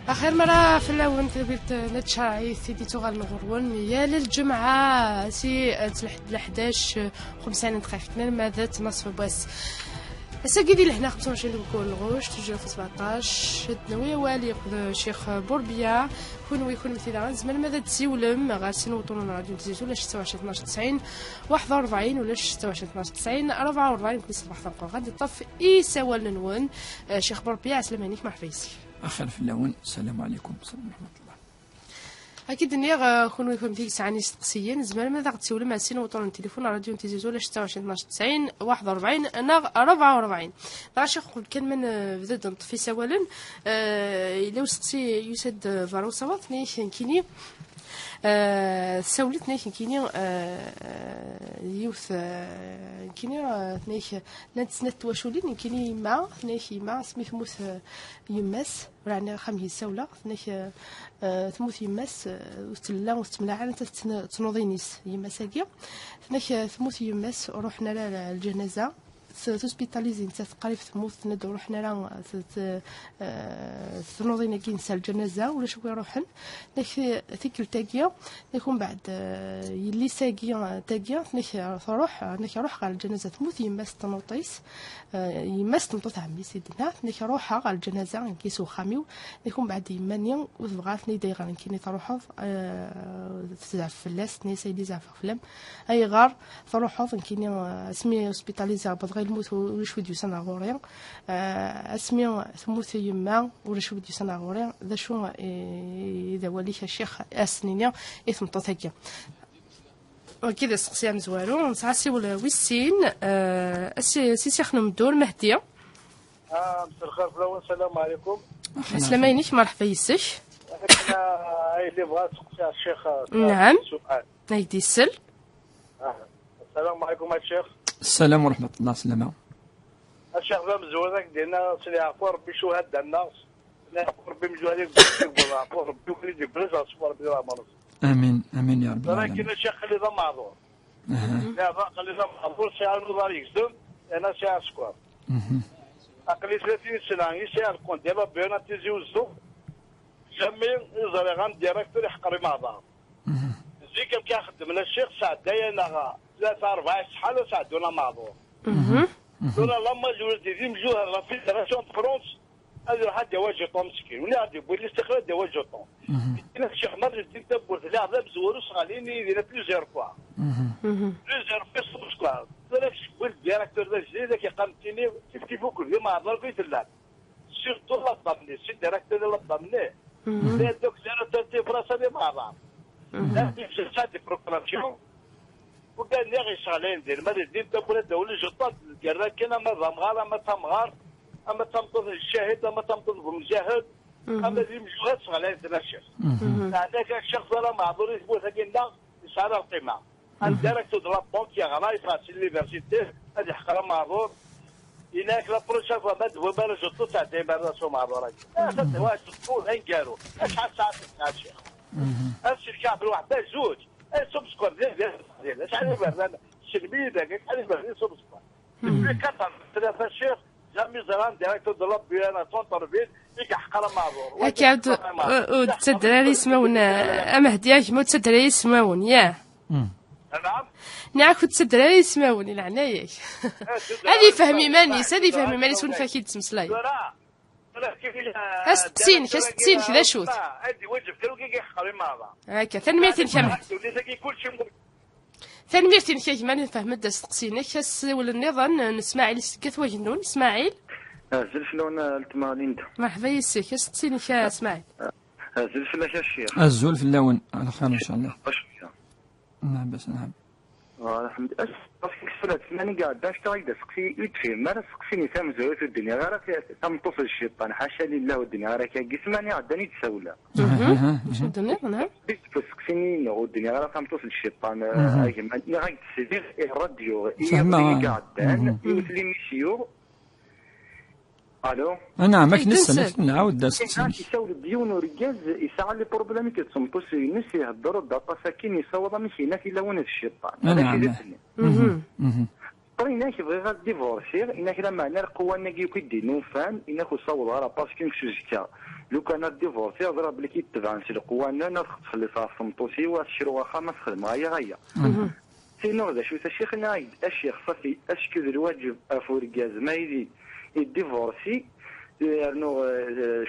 آخر مرة في اللون ثبت نتشاعي سيدي تغال نغرون يا للجمعة سي تلحد 11:50 دقيقة ماذا نصف باس الساقي لهنا 25 كون الغوش تجي في 17 الدنوية والي الشيخ بوربيا يكون مثلا زمان ماذا تسيولم غاسين وطون راديو تزيزو ولا 26 12 90 41 ولا 26 12 90 44 كل صباح ثقة غادي طف سوال نون شيخ بوربيا عسلامة عليك محفيسي أخر في اللون. السلام عليكم ورحمة الله. اكيد نيغ كون يكون فيك ساعه نستقسيين زمان ماذا غتسولوا مع سين وطون التليفون راديو تيزيزو ولا 26 12 90 41 انا 44 باش نقول كان من بدات نطفي سوالا الا وسقسي يسد فارو صوت ني كيني سولتني كيني يوث كيني نيش لا تسنت واشولين كيني ما سميت موث يماس يعني خميس سوله نيش ثموث يماس وستلا وستملاعه انت تنوضينيس يماساكيا نيش ثموث يماس رحنا للجنازه تسبيتاليزي انت قريب ثموث ندو رحنا لا تنوضينا كي نسال الجنازه ولا شكون يروحن ثيك تاكيا يكون بعد يلي ساكيا تاكيا نروح على الجنازه ثموث يماس تنوطيس يماس تنطوط عمي سيدنا روحها على الجنازه كيسو خاميو يكون بعد يمانيا وبغاتني دايغا كيني تروحوا تزعف فلاس ني سيدي زعف فلام اي غار تروحوا كيني اسمي هوسبيتاليزا بغا الموت ولا شويه ديال سنه غوريا اسمي ثموث يما ولا شويه ديال سنه غوريا ذا شو اذا وليش الشيخ اسنينيا اثم طوتاكيا وكذا سقسيام زوارو نسعسي ولا ويسين سي خنم الدور مهديه مساء الخير فلوين. السلام عليكم. السلام عليك مرحبا يسش انا اللي بغات تسقسي الشيخ نعم سؤال هايدي السل. السلام عليكم الشيخ. السلام ورحمة الله. سلامة الشيخ ذا مزوجك ديالنا سيدي عفو ربي شهاد الناس ربي مجوهرين عفو ربي وليد يبرز اصبر ربي راه مرض. امين امين يا رب العالمين. ولكن الشيخ خلي ذا معذور. لا خلي ذا معذور سي النظار يكذب انا سي اسكوار. اقلي 30 سنه يسي الكونت ديال بينا تيزي وزو جميع زريغان ديريكتور يحقر معذور. زي كم كيخدم لنا الشيخ سعد داينا 3-4 شحال ساعدونا معذور. دونا لما جولتي دي مجوهر لا فيدراسيون فرونس هذا واحد دواجي طون مسكين ولا غادي يقول لي استقلال دواجي طون. انا الشيخ مرة ديك تبورت لي عذاب زورو صغاليني دينا بليزيور فوا. بليزيور فوا سكوار. داك شكون الديريكتور دا جديد كيقامتيني كيف كل يوم عذر في تلات. سيرتو لا ضمني سي الديريكتور لا ضمني. لا دوك زيرو تي فراسه دي معذر. لا في شات بروكلاماسيون وقال لي غير شغالين دير ما دير تبغى الدوله جطات ديال كاين اما ضمغار اما تمغار اما تمطر الشاهد اما تمطر المجاهد اما دي مجهود شغالين ديال الشيخ. هذاك الشخص راه معذور يقول لنا يسعر القيمه. الديريكتور دو لا بونك يا غلا يفاسي ليفرسيتي هذه حقره معذور هناك لا بروشا فوا ما دوا بالا جطو تاع ديما راسو معذور. هذا واش تقول هين قالوا شحال ساعه تاع الشيخ. الشركه بالوحده زوج سوبسكور ديال شحال يبرد الشلبيده شحال يبرد سوبسكور في قطر ثلاثه الشيخ جامي زران ديريكتور دو لابيانا تونطرفيل يحقر معذور اكيد تدراري يسمعون مهدي اجمو تدراري يسمعون ياه نعم نعم كنت تدراري يسمعون العنايه هذه فهمي مانيس ونفاكيد تمسلاي استقسينك ذا شوت هادي وجب كانوا كيحقروا معها هكا ثنميرتين كامل ثنميرتين كيما نفهم دا استقسينك ولا النظام نسماعيل كثوا جنون اسماعيل زلفلون التمارين مرحبا يسيك استقسينك يا اسماعيل زلفلة يا الشيخ الزول في اللون على خير ان شاء الله. نعم بس نعم الحمد لله. كسرت ماني قاعد باش تايدا سقسي يتفهم ما سقسيني ثام زوج في الدنيا غير ثام طفل الشيطان حاشا لله والدنيا غير كيسمعني عداني تساوله. شنو الدنيا نعم سقسيني نو الدنيا غير ثام طفل الشيطان اي غير تسير الراديو قاعد يمثلي ميسيو الو انا ما كنسى نعاود سقسيني يساول ديون ورجاز يسعى لي بروبليم كتصمتوس الناس يهضروا الداتا ساكن يصوض ماشي هنا الا وين الشيطان نعم طرينا كيبغي غير ديفورسي انك لا معنى القوه انك كيدي نوفان انك وصول على باسكو سوزكا لو كان ديفورسي ضرب لك يتبع نسلق وانا نخطف اللي صار صمتوسي واشرو واخا ما تخدم غايا سينو هذا شو الشيخ نايد الشيخ صافي اشكد الواجب افوركاز ما يدي الديفورسي لانه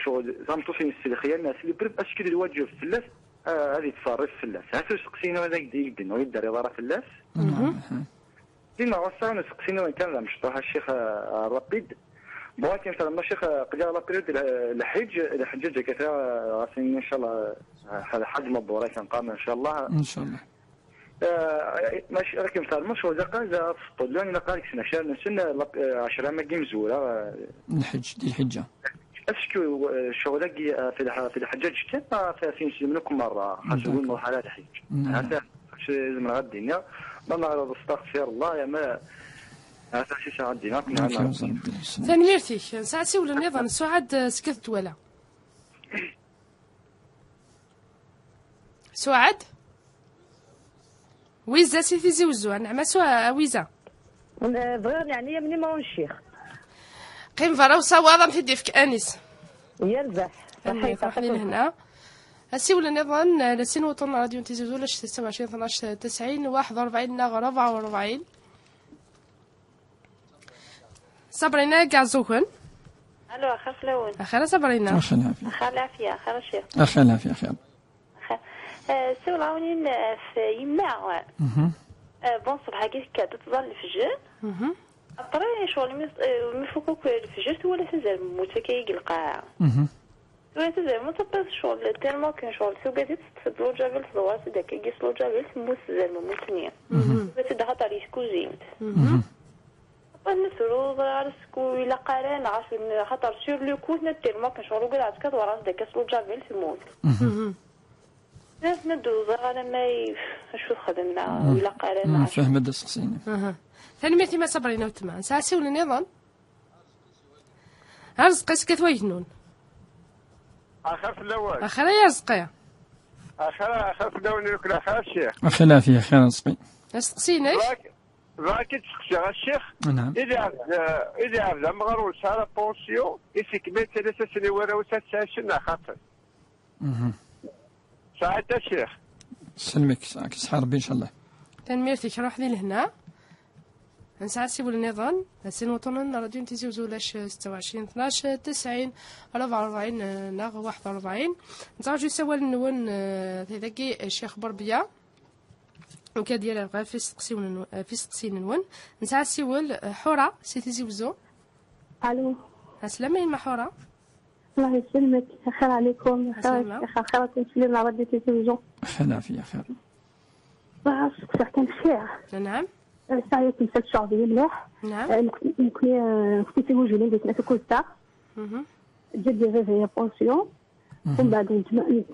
شغل صمتوسي نسلخيا الناس اللي برب اشكد الواجب فلاس هذه تصرف فلاس هاتو سقسينو هذاك يدنو يدار يضرب فلاس ديما وصلنا سقسينو وين كان لا مشطوها الشيخ ربيد بغيت مثلا الشيخ قدر لا بريود الحجاج كثير راسين ان شاء الله هذا حج مبروك كنقام ان شاء الله ماشي راك مثلا مش هو زقا ذا فطلوني نقالك سنه 10 ما مزوره الحج ديال الحجه اسكو شغلك في الحجاج كان في منكم مره خاصون مرحله الحج هذا من غدينا ما نعرف استغفر الله يا ما هذا شي ساعه دينا ثاني ميرتيك ساعتي ولا نظام سعاد سكت ولا سعاد ويزا سيتي زوزو نعم سوا ويزا بغير يعني مني ما الشيخ قيم فرا وصوارا في فيك انيس يربح صحيح هنا هسي ولا نظن لسين وطن راديو تيزوزو لاش 26 12 90 41 44 صبرينا كاع زوكن الو اخا فلون اخا صبرينا اخا العافيه اخا الشيخ اخا العافيه خير سول عاونين في يما بون صباح كي تظل الفجر اطري شغل مفوقك الفجر ولا تزال موت كي القاعه ولا تزال موت بس شغل تالمو كان شغل سو قادت تفضلوا جابل تدور داك يقيسلو جابل موت زال موتنيا بس ده خطر يسكوزينت نثرو راسكو إلا قارن عاش خطر سور لو كوت نتالمو كان شغل قاعد كدور راس داك يسلو جابل تموت ناس ندوز على ما شو خدمنا ولا قارنا فهم هذا السقسيني ثاني ميتي ما صبرينا وتما ساسي ولا نظن رزقي كتوينون اخر في الاول اخر يا رزقي اخر في الاول ياكل اخر الشيخ اخي لا فيه خير رزقي سقسينيش راك تسقسي الشيخ نعم اذا عبد مغرول صار بونسيون يسكمل 3 سنوات ولا 9 سنين خاطر ساعة الشيخ سلمك ساعك صحة ربي إن شاء الله تنميرتك روح لي لهنا نساعد سيبو النظام هسين وطننا راديو نتيزي وزولاش 26 12 90 44 ناغ 41 نتعرجو سوا النون هذاكي الشيخ بربية وكادير غير في سقسين نون نساعد سيول حورة سيتيزي وزو الو السلام مع حورة الله يسلمك خير عليكم خير تنسلم على راديو تلفزيون خير العافية خير بس كان الشيع نعم الساعة تمثل شعبية مليح نعم كنت موجودين بيتنا في كل ساعة جدي غير بونسيون ومن بعد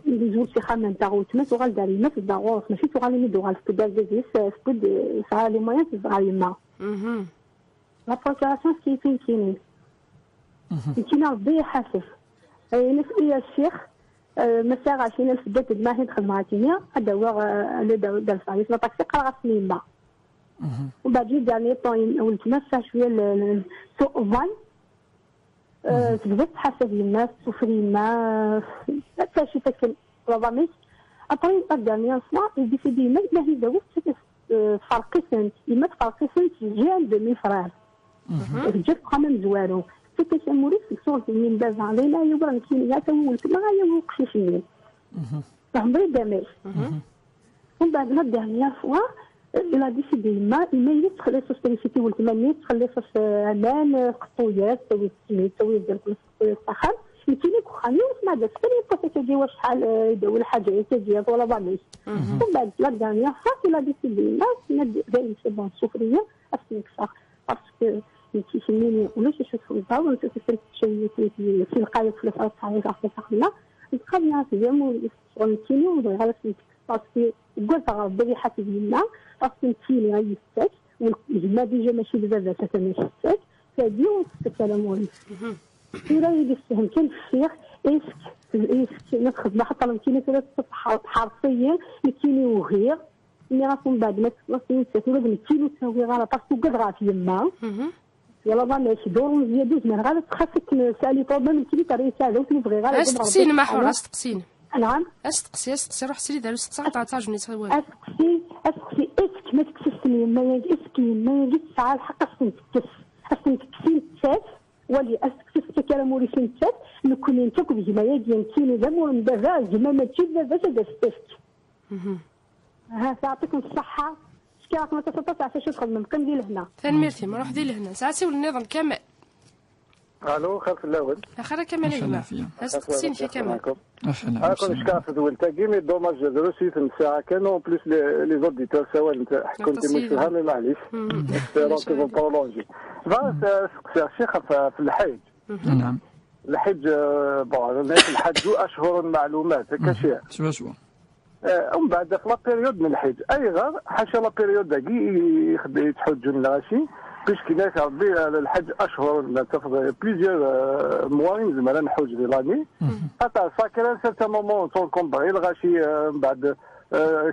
نزول في خامن تاعو تما تغال داري ما في الدغوص ماشي تغال ميدو غال في دار ديس سكود ساعة لي موين تزغال يما لا بروكوراسيون كيفين كاينين كاين ربي يحاسب نسأل الشيخ مساء 20,000 دات ما هي دخل معاكينيا هذا هو اللي دار الفايس ما طاكسي قرا سنين ما ومن بعد جي داني طاين ولت مسا شويه سوء الظن تبدات تحاسب الناس سفري ما حتى شي تاكل رباميس اطري الداني صنع ديسيدي ما هي داوت فرقي سنت ما تفرقي سنت جال دمي فرار جات قام زوارو كتسموري في صورة من باز علينا يبرن كينيا تولت ما يوقفش شيء فهمري دامج ومن بعد ما دانيا فوا الى ديسيدي ما يدخل سوستريسيتي والتمانية تخلي صوص امان قطويات تسوي ديال كل قطويات اخر كاينين كوخاني وسمع داك ثاني كتجي واش شحال يداول حاجه تجي ولا بانيس ومن بعد لا دانيا صافي لا ديسيدي ما داير سي بون سوفريه اسمك صح باسكو يتسميني ولا شي شوف الضوء وانت تسلك شي في القايه في الفرص على راحتك خلا القضيه في يوم ونتيني وغير باسكو قلت ربي حاسب لنا باسكو نتيني غيستاك والجما ديجا ماشي بزاف تاع ماشي فديو الكلام ولي ولا يدفهم كان الشيخ اسك نخدم حتى لو كاين ثلاث حرفيا نتيني وغير اللي راسهم بعد ما تصلي ولا نتيني تسوي غير باسكو قد غاف يما يلا ماشي دور مزيان دوز من غير خاصك تسالي طوبه من كي طريقه ساعده وتبغي غير استقسيني ما حور استقسيني. نعم استقسي روح سيري دارو استقسي تعطاجني تسوي. اسكسي اسك ما تكسسني ما يجي اسكين ما يجي ساعه الحق اصلا تكسين تشاف ولي اسكسي كلام وري سنتات نكون انت كبي ما يجي نتيني دمور ندافع زعما ما تشوف باش دستك. ها يعطيكم الصحه. شكاك ما تستطيع فاش تخدم كندير لهنا. ثاني ميرتي ما روح دير لهنا ساعتي والنظام كامل. الو خلف الاول اخر كمال هنا استقسيني في كمال كون شكاف دول تاكي دوماج دروسي في الساعه كانوا بليس لي زوديتور سواء انت كنت مشهور مي معليش دونك فون برولونجي فاس الشيخ في الحج. نعم الحج بون الناس الحج 2 اشهر معلومات هكا شي شوا ومن بعد في لا بيريود من الحج اي غير حاشا لا بيريود داكي يتحجوا لنا غاشي puisque il y a le Hajj ashhur ça fait plusieurs mois زعما نحوج في لاني حتى فاكر سيرتا مومون تولكم بغي الغاشي بعد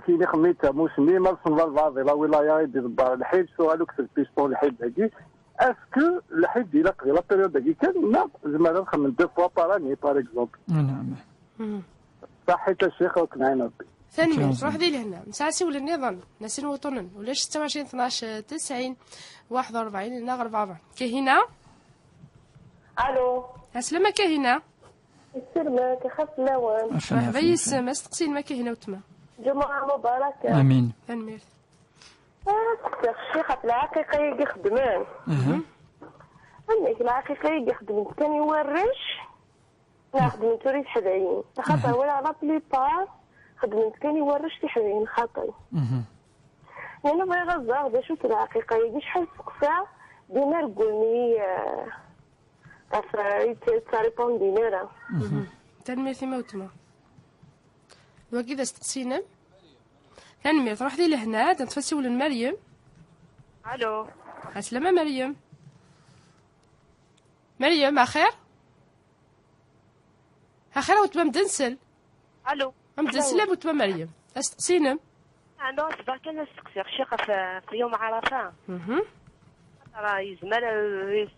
كاين خميت موسمي ما صنف بعض لا ولايه يدير الحج سؤالك في البيستون الحج هادي اسكو الحج الى قضي لا بيريود هادي كان لا زعما نخمم دو فوا باراني باغ اكزومبل. نعم صحيت الشيخ وكنعين ربي. ثاني روح دير لهنا مساسي ولا النظام ناسين وطنن ولا 26 12 90 41 هنا 44 كاينه. الو السلامه كاينه. السلامه كيخاف لاوان مرحبا يسما استقسين ما كاينه وتما جمعه مباركه. امين. ثاني مير الشيخ في العقيقه يجي خدمان عندك العقيقه يجي خدمان كان يورش نخدم توريد حدايين خاطر ولا لا بليبار خدمت كان يورش في حدايين خاطر انا بغي غزار باش شوف الحقيقه يجي شحال سقسا دينار قولني تاريبون دينار تنمير ثما وتما وكذا استقسينا تنمير تروح دي لهنا تنتفسيو لمريم. الو السلامه مريم. مريم اخير اخير وتما مدنسل. الو مدنسل وتما مريم استقسينا عندو صباح كان نستقسي الشيخ في يوم عرفه راه يزمل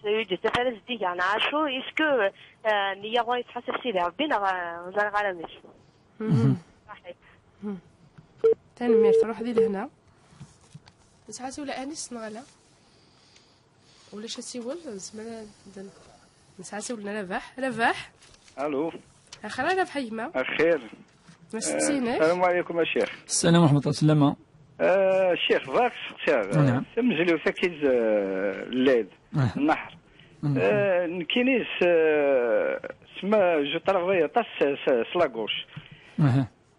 يوجد تفارس دي يعني عاشو اسكو نيا غادي تحسب سيدي ربي ولا غالمش صحيح. ثاني مير تروح دي لهنا ساعات ولا انس نغلا ولا شاسيول زعما ساعات ولا رباح. الو اخر ربح يما خير مستسينك. السلام عليكم الشيخ. السلام ورحمه الله السلامه. الشيخ فاكس اختار نعم سمجلي وثكيز الليل النحر نكينيس سما جو طرافاي طاس سلاغوش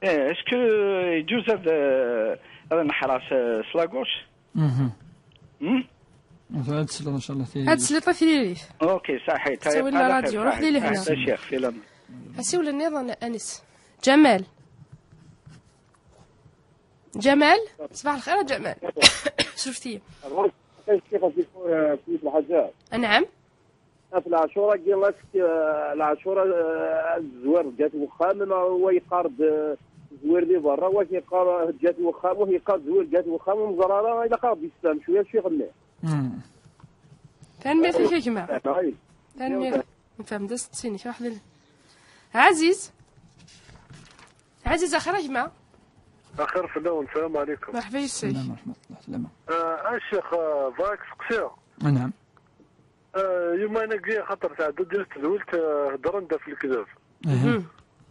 اسكو يجوز هذا النحر سلاغوش هاد السلطه ان شاء الله هاد السلطه ثيري اوكي صحيت سوي لنا راديو روح لي لهنا الشيخ في لم اسيو النظام انس جمال صباح الخير جمال. شفتي كيف في الحاجات. نعم في العاشوره قال لك العاشوره الزوار جات وخام هو يقارد زوير لي برا واش يقار جات وخام وهي قارد زوير جات وخام ومزراره الى قارد يسلم شويه شي غني تنمير في الحكمه تنمير نفهم دست سيني شي واحد عزيز اخر حكمه اخر فلان. السلام عليكم. مرحبا يسي. السلام ورحمه الله السلامه. الشيخ فاكس قصير. نعم يوم انا قلت خاطر تعدد ديال تزولت هضرنا في الكذاب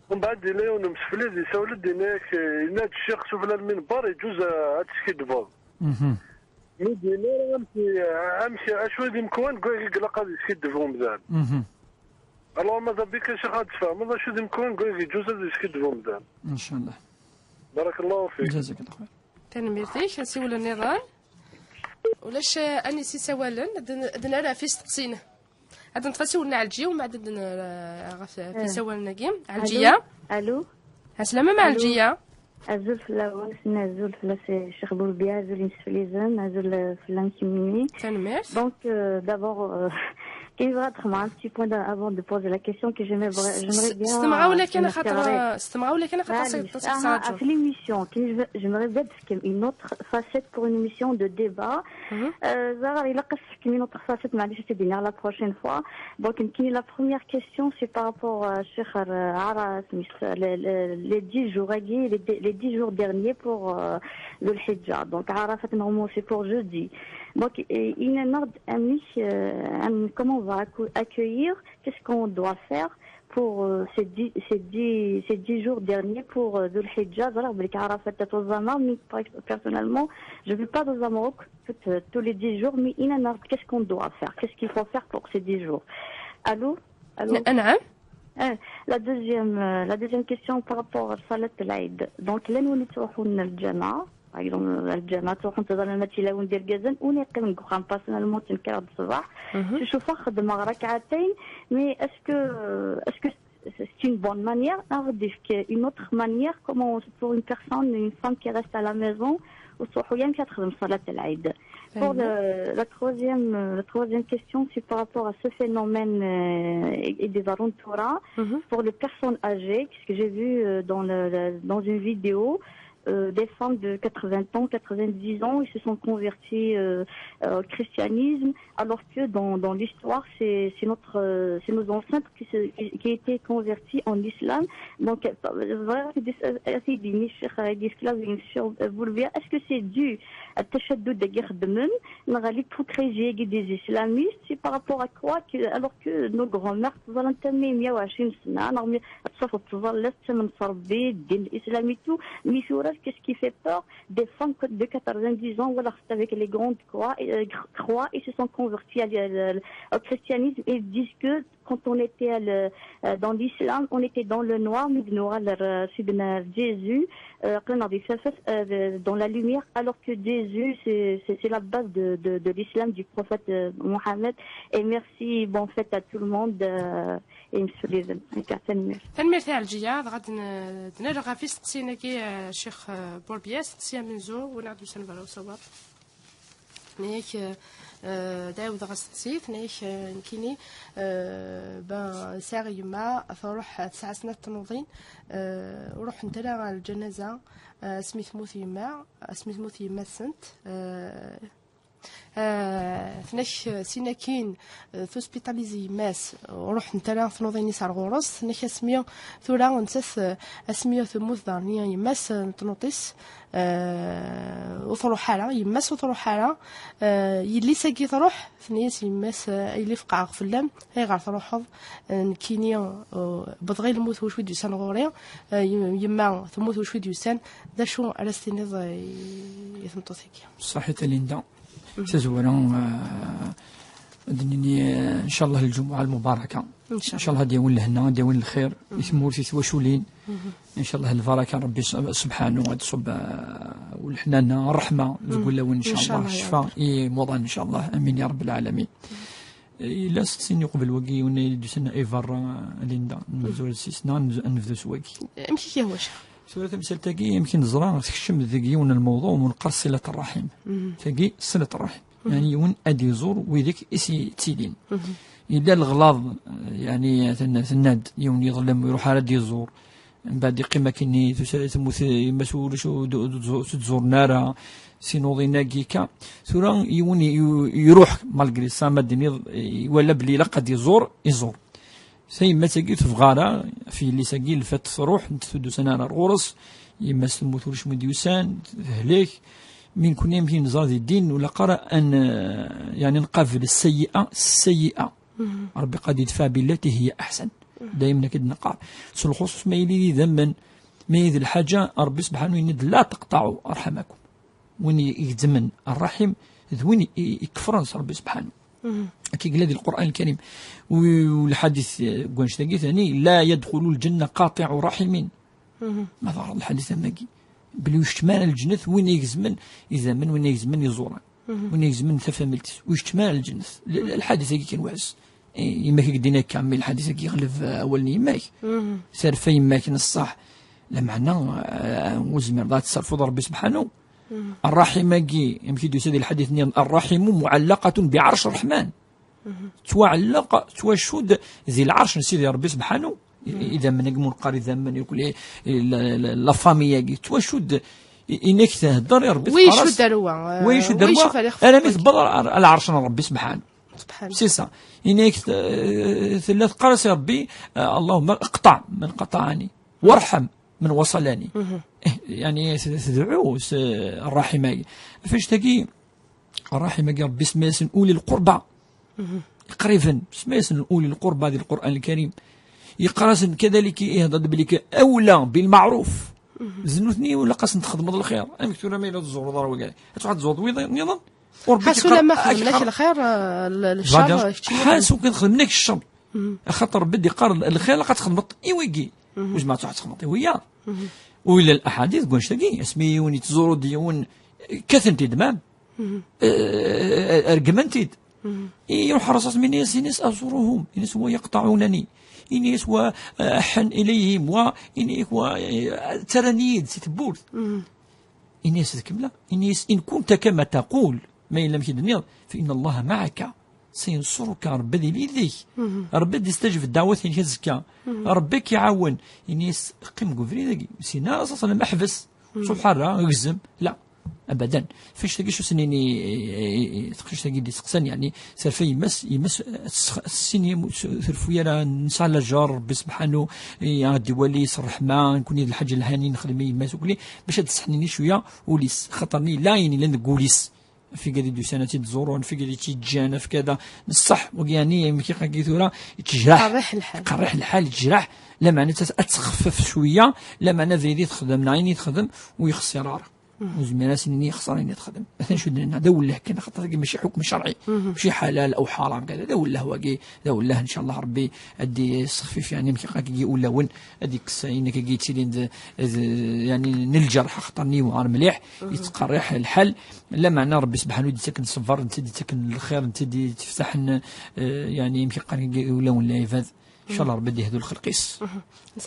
ومن بعد اليوم مسفلي يسولد هناك يناد الشيخ شوف المنبر يجوز هادشي كيدبر مدينه امشي اشوي دي مكون قلق هذا الشيء دبر مزال اللهم ماذا بك الشيخ هاد تفهم ماذا شو دي مكون يجوز هذا الشيء دبر مزال ان شاء الله. بارك الله فيك. جزاك الله خير. تنميرتيك هسي ولا النظام ولاش اني سي سوالن دنا راه في استقسينا هاد نتفاسولنا على الجيه ومن بعد في سوالنا كيم على الجيه. الو السلامه مع الجيه. ازول في الاول سنا ازول في الشيخ بوربيا ازول نسفليزم ازول في لانكيميني تنمير دونك دابور كاين بغا ندخل مع un petit point avant de poser la question que j'aimerais bien استمعوا لك خاطر في l'émission j'aimerais bien faire une autre facette pour une émission de débat زغر إلا قصك une autre facette معليش تدينا la prochaine fois. Donc كاين la première question c'est par rapport à Cheikh Ara les 10 jours les 10 jours derniers pour le Hijja. Donc Arafat normalement c'est pour jeudi. Donc il y a un ordre comment on va accueillir, qu'est-ce qu'on doit faire pour ces 10 jours derniers pour Dhul Hijjah. Personnellement, je ne vais pas dans un Maroc tous les 10 jours, mais il y a un ordre, qu'est-ce qu'on doit faire, qu'est-ce qu'il faut faire pour ces 10 jours. Allô? La deuxième question par rapport à Salat al-Eid. Donc là nous نتروحوا الجامعة par exemple الجامعة تروحوا نتظلموا الماتيلا وندير كازن ونقيم نقرا باسونالمون تنكر هاد الصباح نشوف خدم ركعتين. mais est-ce que c'est une bonne manière? Une autre manière, comment pour une femme qui reste à la maison وتروحوا يا مشات تخدم صلاة العيد. Pour la troisième question, c'est par rapport à ce phénomène et des alentours pour les personnes âgées, ce que j'ai vu dans une vidéo. Des femmes de 80 ans, 90 ans, ils se sont convertis au christianisme, alors que dans l'histoire, c'est nos ancêtres qui étaient convertis en islam. Donc, est-ce que c'est dû à التشدد اللي يخدمن نغالي تخرجي des islamistes? C'est par rapport à quoi alors que nos grands-mères تظل تمي 120 سنة نغمي تصفوا تظل من صربي الدين الإسلامي tout mais qu'est-ce qui fait peur des femmes de 90 ans voilà avec les grandes croix ils se sont convertis au christianisme et ils disent que quand on était dans l'islam on était dans le noir mais Jésus dans la lumière alors que Jésus c'est la base de l'islam du prophète Mohammed. Et merci bonne fête à tout le monde et monsieur les تنمير تاع الجياد غادي نرغى في ستينا كي الشيخ بوربياس تسيا منزو ونعدو سنفالو صبر نيك داود غسيت نيك كيني بان ساغي ما فروح 9 سنين تنوضين وروح نتلا الجنازه سميت موثي ما سنت فناش سيناكين توسبيتاليزي ماس وروح نتلا تنوضيني صار غورس نيك اسميو ثورا نسس اسميو ثموث دارنيا يماس تنوطيس وتروح حاله يماس وتروح حاله يلي ساكي تروح ثنيس يماس يلي فقع غفلام هي غير تروحض كينيا بضغي الموت وشوي دو سان غوريا يما ثموت وشوي دو سان ذا شو على ستينيز يثمطوثيكي صحيت ليندا تزورون دنيا ان شاء الله الجمعه المباركه ان شاء الله ديون لهنا ديون الخير يثمور وشولين ان شاء الله البركه ربي سبحانه وتصب والحنانه الرحمه تقول له ان شاء الله الشفاء موضان ان شاء الله امين يا رب العالمين. إلا 6 سنين قبل وقي ونسنا ايفر ليندا نزول 6 سنين نفذو سواكي امشي كي هواش سورة مثال تاقي يمكن نزرع تكشم ذاكي ون الموضوع ونقر صلة الرحم تاقي صلة الرحم يعني ون ادي يزور ويديك اسي تيلين إلا الغلاظ يعني ثناد يوم يظلم ويروح على دي يزور من بعد قيمة كني تموت مسؤول شو تزور نارا سينوضي ناقيكا سورة يون يروح مالغري سامة الدنيا ولا بلي لقد يزور سي ما تاقي تفغارا في اللي ساقي الفات تروح نتفدو سنانا الغرس يما سلموت ورش مديوسان هليك من كنا يمكن نزاد الدين ولا قرا ان يعني نقابل السيئة ربي قد يدفع بالتي هي احسن دائما كد نقع الخصوص ما يلي ذما ما يذ الحاجه ربي سبحانه يند لا تقطعوا ارحمكم وين يزمن الرحم ذوين يكفرن ربي سبحانه كي قال القرآن الكريم والحديث قونش تاقي ثاني لا يدخل الجنة قاطع رحم ما ظهر الحديث ماكي بلي يشتمال الجنة وين يزمن إذا من وين يزمن يزورا وين يزمن ثفاملتس ويشتمال الجنة الحديث كي كان واعز يما كي قدينا كامل الحديث كي يغلف أولني يماك سار في يماك نصح لمعنى وزمير ذات صرف ربي سبحانه الرحم كي يمكن يسدي الحديث الرحم معلقة بعرش الرحمن توعلق توشد ذي العرش سيدي ربي سبحانه اذا من نجم القاري زمن يقول لا فامي توشد انك تهدر يا ربي ويشو داروا ويشو داروا انا مثبر العرش ربي سبحانه سي سا انك ثلاث قرص يا ربي اللهم اقطع من قطعني وارحم من وصلني يعني تدعو الرحمة فاش تجي الرحمة ربي اسمها أولي القربى قريبا اسمها أولي القربى هذه القرآن الكريم يقراس كذلك يهضر بلك أولى بالمعروف زنوتني ولا قاس نتخدم الخير أنا مكتوب ما إلا تزور دار وكاع تروح تزور نظام حاسو لما خدمناك الخير الشر حاسو كنخدمناك الشر خاطر بدي قال الخير لقد خدمت إيويكي واش ما تروح تخدمت وياه وإلا الأحاديث قول شتاقي اسمي وني تزوروا ديون كثنتي دمام أرجمنتيد يروح رصاص من ناس أزورهم الناس ويقطعونني الناس وأحن إليهم وإني ترانيد ستبورت الناس تكملة الناس إن كنت كما تقول ما إن لم يكن فإن الله معك سينصرك ربي بيديك ربي يستجب الدعوات اللي كزكا ربك يعاون الناس قيم قفري ذاك سينا أصلا ما حبس سبحان الله يقزم لا ابدا فاش تلقى شو سنيني تقيش تلقى دي سقسان يعني سير في يمس السيني ثرفويا راه نسعى الجار ربي سبحانه يعدي وليس الرحمن نكون الحاجه الهاني نخدم يماس وكلي باش تسحنيني شويه وليس خطرني لا يعني لا نقوليس في قد دو سنة تزورون في قد تيجانا في كذا نصح ويعني مكي قاكيثورا تجرح قرح الحال يتجرح لا معنى تخفف شويه لا معنى ذي تخدم نعيني تخدم ويخسر راه وزمينا سنيني خسراني تخدم مثلا شو درنا دوله كنا خاطر ماشي حكم شرعي ماشي حلال او حرام كذا دوله واقي دوله ان شاء الله ربي ادي سخفيف يعني مكي قاكي ولا ون هذيك الساعه كي تيلين يعني نلجرح خطرني وعار مليح يتقرح الحل لا معنى ربي سبحانه يدي ساكن الصفر انت دي ساكن الخير انت دي تفتح يعني مكي قاكي ولا ولا يفاد ان شاء الله ربي يهدو الخلقيس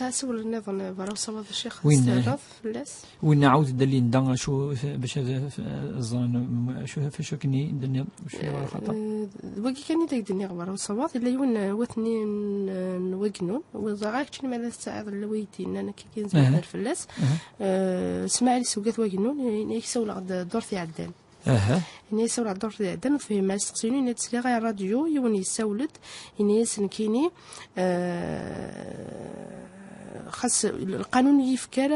نسول النظام براو صواب الشيخ وين فلاس وين عاود دلي ندان شو باش الظن شو فاش كني دنيا شنو خطر وكي كان يديك دنيا براو صواب الا يون وثني نوقنون وزغاك شنو مالا الساعه اللويتي انا كي كنزبر فلاس سمع لي سوقات وقنون يكسول غد دورتي عدان إني يسول على الدور ديالنا فيه ما سقسيني إني تسلي غير الراديو يوني يسولد إني سنكيني خاص القانون يفكر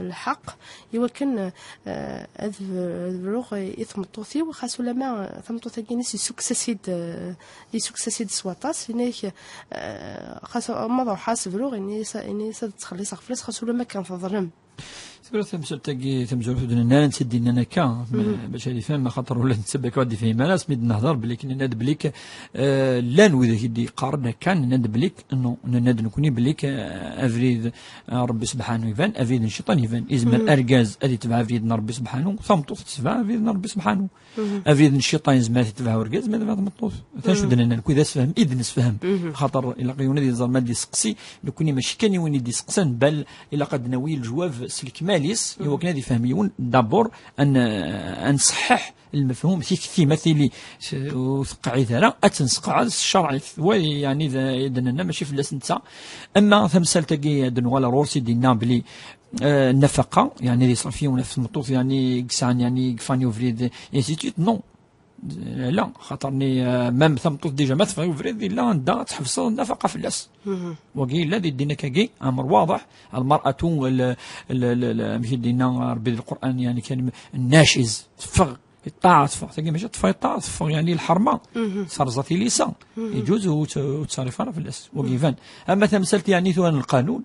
الحق يوكن البلوغ يثمطوثي وخاص ولا ما ثمطوثي كينيس يسكسسيد سواطاس إنك خاص ما حاس بلوغ إني تخلي سقفلس خاص ولا ما كان تظلم تقول تمثل تجي تمزول في الدنيا نسدي إننا كا باش هذه فهم خاطر ولا نتسبك ودي فيه ما ناس ميد نهضر بليك ند بليك لان وذا كيدي قارنا كان ند بليك إنه ند نكوني بليك أفريد ربي سبحانه يفان أفريد الشيطان يفان إزمر أرجاز أدي تبع أفريد ربي سبحانه ثمطوف تبع أفريد ربي سبحانه أفريد الشيطان زمان تبع أرجاز ما تبع ثمطوف ثاني دنا نكون ذا سفهم إذ نسفهم خاطر إلا قيونا دي زرما دي سقسي نكوني ماشي كان يوني دي سقسان بل إلا قد نوي الجواب سلك ماليس هو كان يفهميون دابور أن نصحح المفهوم في مثلي وثقعي ثرى أتنسقع الشرعي يعني إذا ماشي في نتا أما ثمثال تجي دن ولا روسي دينا بلي النفقة يعني اللي صار فيه في المطوف يعني كسان يعني كفاني وفريد انستيتيوت نو لا خاطرني مام ثمطوف ديجا ما تفهم وفريد لا دا تحفظ النفقة في اللاس وقيل لا دينا كاكي أمر واضح المرأة ماشي دينا ربي القرآن يعني كان الناشز تفغ الطاعة تفغ تلقى ماشي تفغ الطاعة تفغ يعني الحرمة صار زاتي ليسان يجوز وتصرفها في اللاس وقيفان أما تمثلت يعني ثوان القانون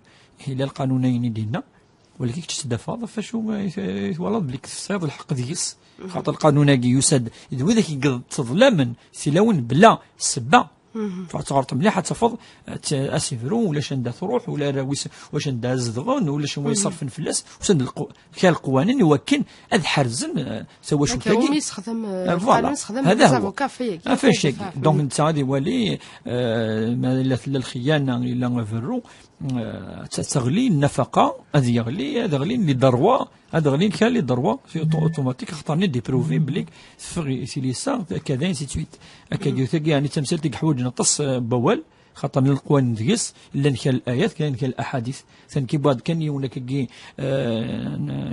إلا القانونين دينا ولكن تستفاد فاش يتولد بليك تصيد الحق ديس خاطر القانون يسد إذا ذاك تظلما سلاون بلا سبا فتعرف مليحة تفض أسيفرون ولا شندا تروح ولا واش ندا زدغون ولا شنو يصرفن في اللاس وسند كان القوانين يوكن أذحرزن سوا شو تلاقي هو يستخدم القانون يستخدم الافوكا فيك فاش دونك انت غادي ولي لا الخيانة الا فرو تغلي النفقة هذه يغلي اللي ضروة هذا غادي كان لي دروا في اوتوماتيك خطرني ديبروفي بلي تفغي سيليسا كذا سي سويت هكا يعني تمثال ديك حوايج نطس بوال خاطر القوانين ديس الا كان الايات كان الاحاديث ثاني كي بعد كان يونا كي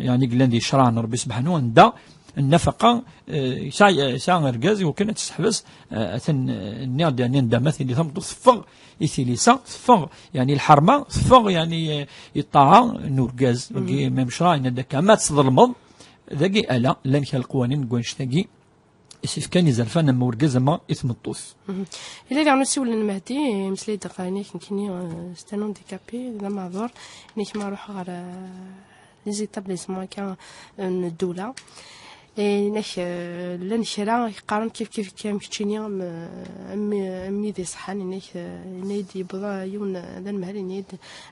يعني قلنا دي شرع ربي سبحانه وندا النفقه ساعه ركاز وكانت تحبس ثن النير يعني ندمت اللي ثم تصفغ يثيليسا صفغ يعني الحرمه صفغ يعني الطاعه نوركاز ميم شرع ندك ما تصدرمض ذاكي الا لان كان القوانين كونش تاكي يسيف كان يزرفان موركاز ما اسم الطوس الا اللي عملت سول المهدي مسلي دقاني كني ستانون ديكابي لا معذور نيك ما نروح على لي زيتابليسمون كان الدوله ناش لان شرا يقارن كيف كان كتشيني امي دي صحان ناش نيدي بضا يون ذا المهري نيد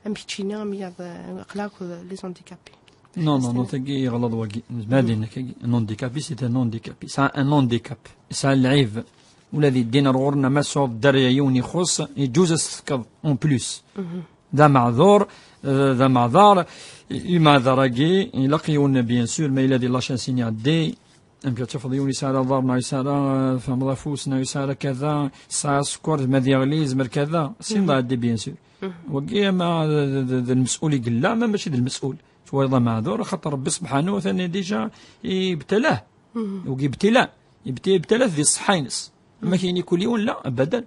ام كتشيني مي اخلاق لي زونديكابي Non, تاكي غلط واقي مادين كاكي نون ديكابي سي ان نون ديكابي سا ان نون ديكاب سا العيب ولادي دينا رورنا ما صوب دريا يوني خص يجوز السكب اون بلوس ذا معذور ذا معذار معذراكي يلاقيون بيان سور ما الى دي لاشان سيني دي ام كتفض يوني سارا ضرنا يسارا فهم فوسنا يسارا كذا سا سكور ما ديغليز مر كذا سي دي بيان سور وكي ما المسؤول يقول لا ماشي المسؤول شويه معذور خاطر ربي سبحانه وتعالى ديجا يبتلاه ابتلاه ذي الصحينس ما كاين كل يوم لا ابدا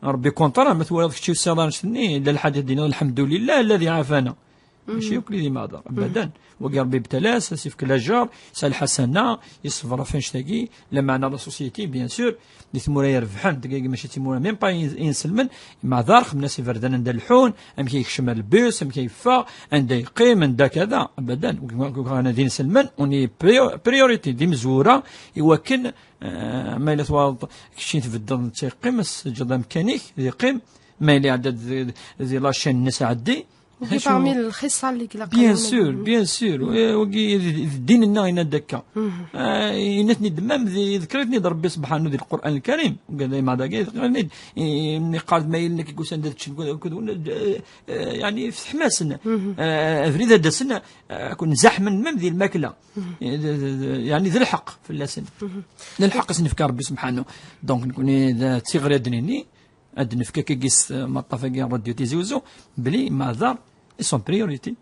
ربي كونطرا ما توالد شي سيران سني الا الحاجه دينا الحمد لله الذي عافانا ماشي ياكل ذي معذور ابدا وكي ربي ابتلاه سيفك لاجار سال حسنه يصبر فين شتاكي لا معنا لا سوسيتي بيان سور دي ثمورا يربحان دقيقه ماشي تيمورا ميم با ينسلمن معذار خمنا سي فردان عند اللحون ام كيكشم البوس ام كيفا عند يقيم عند كذا ابدا انا دين سلمان اوني بريوريتي دي مزوره يوكن ما الا توالد كشي تفدل تيقيم جدا مكانيك يقيم ما الا عدد ذي لاشين ناس عدي parmi الخصال اللي كلا بيان سور وكي الدين لنا هنا دكا ينتني دمام ذكرتني ربي سبحانه ذي القران الكريم قال مع ذاك ذكرني ملي قال ما يلك يقول سند يعني في حماسنا فريده دسنا كون زحما مم ذي الماكله يعني ذي الحق في اللسن ذي الحق سنفكر ربي سبحانه دونك نكون ذا تيغري دنيني ادن في كيس مطافا كاع راديو تيزوزو بلي معذر سون بريوريتي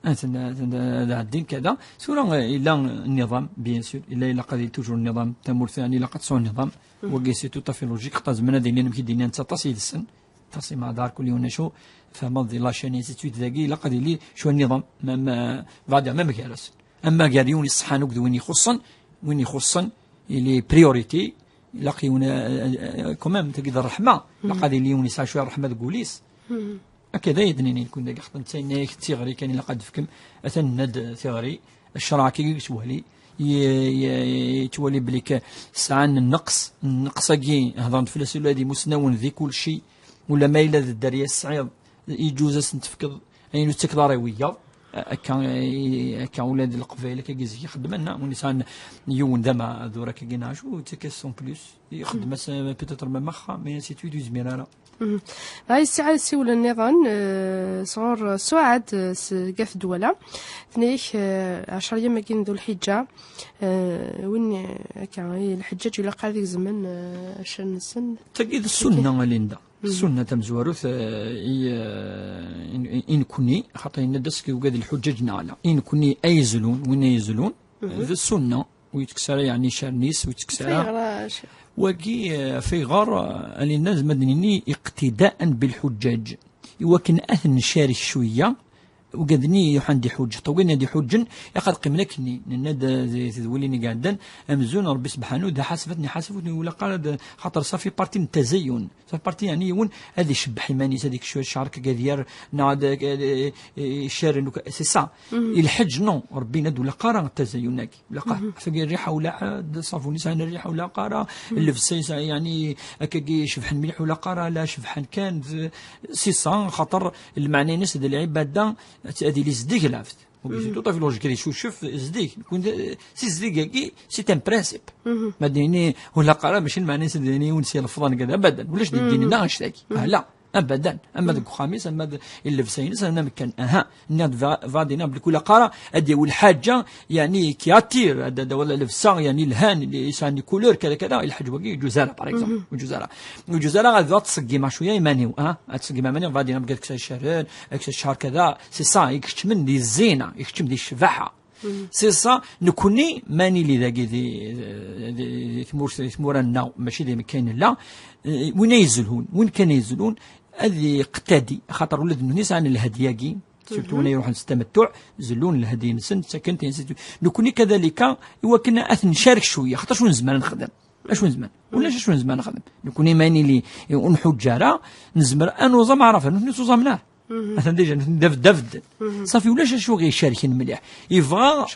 انت الدين كذا سورا الا النظام بيان سور الا قضيه توجور النظام تمر ثاني لا قد سون النظام وكيسي تو تافي لوجيك طازمنا دينا نمشي دينا انت تصيد السن تصي مع دار كل يوم شو فما دي لاشين سيتويت ذاكي لا قضيه لي شو النظام ما بعد ما مكالس اما قاريون الصحان وين يخصن اللي بريوريتي لاقيونا كومام تقدر الرحمه لقد اليوم يسع شويه الرحمه تقوليس هكذا يدنيني كون داك خطن تايناك تيغري كان لقد فكم اثند ثغري الشرع كي يتولي يتولي بليك سعان النقص كي هضرت فلوس ولادي مسنون ذي كل شيء ولا ما الى الدريه الصعيد يجوز نتفكر اين التكراريويه كان ولاد القبائل كيزي يخدمنا ونسان يون دما ذورا كيناش و تكسون بلوس يخدم بيتيتر ما مخا مي سي تو زميراره هاي الساعه سول النظام صور سعاد قاف دوله ثنيش 10 ايام كاين ذو الحجه وين كان الحجاج الى قاعد زمن عشان السن تقيد السنه ليندا السنة تمزوروث إن كوني خاطر ندسك وقاد الحجاج نعلى إن كوني أيزلون وين يزلون ذا السنة ويتكسر يعني شارنيس ويتكسر وكي في غار الناس مدنيني اقتداء بالحجاج وكن أثن شاري شوية وقدني يحندي حج طوينا دي حجن يقد قملكني ننادى زي تذوليني قاعدا امزون ربي سبحانه ذا حاسبتني ولا قال خاطر صافي بارتي من التزين صافي بارتي يعني يون هذه شبح يماني هذيك شويه الشعر كدير نعاد الشارع سي سا الحج نو ربي ند ولا قارا التزينك ولا قارا فقال الريحه ولا صافوني سان الريحه ولا قارا اللبس يعني كي شبح مليح ولا قارا لا شبحان كان سي سا خاطر المعنى ناس العباده هذه لي زديك لافت وكي تو طافي لوجيك اللي شوف زديك كنت سي زديك كي سي ان برينسيپ ما ديني ولا قرا ماشي المعنى سديني ونسي الفضان كذا ابدا ولاش ديني لا نشتاكي لا ابدا. اما ذاك خميس اما اللبسينس انا كان ناد فادينا بكل قاره ادي والحاجه يعني كياتير هذا ولا لبسه يعني الهان اللي يساني كولور كذا كذا الحاج وقي جزاره باغ اكزومبل وجزاره غادي تسقي مع شويه يماني تسقي مع ماني فادينا بقى كسا الشهر الشهر كذا سي سا يكتم دي الزينه يكتم دي الشفاحه سي سا نكوني ماني اللي ذاكي دي ثمورنا ماشي دي كاين لا وين ينزلون وين كان ينزلون هذه قتادي خاطر ولد الناس عن الهدياكي سيرتو وين يروحوا للتمتع يزلون الهدي نسن سكنت نكوني كذلك كنا نشارك شويه خاطر شنو زمان نخدم شنو زمان ولا شنو زمان نخدم نكوني ماني لي نحو جاره نزمر انا زعما عرفه نسوزا مناه مثلا ديجا دفد صافي ولا شو غيشارك مليح يبغى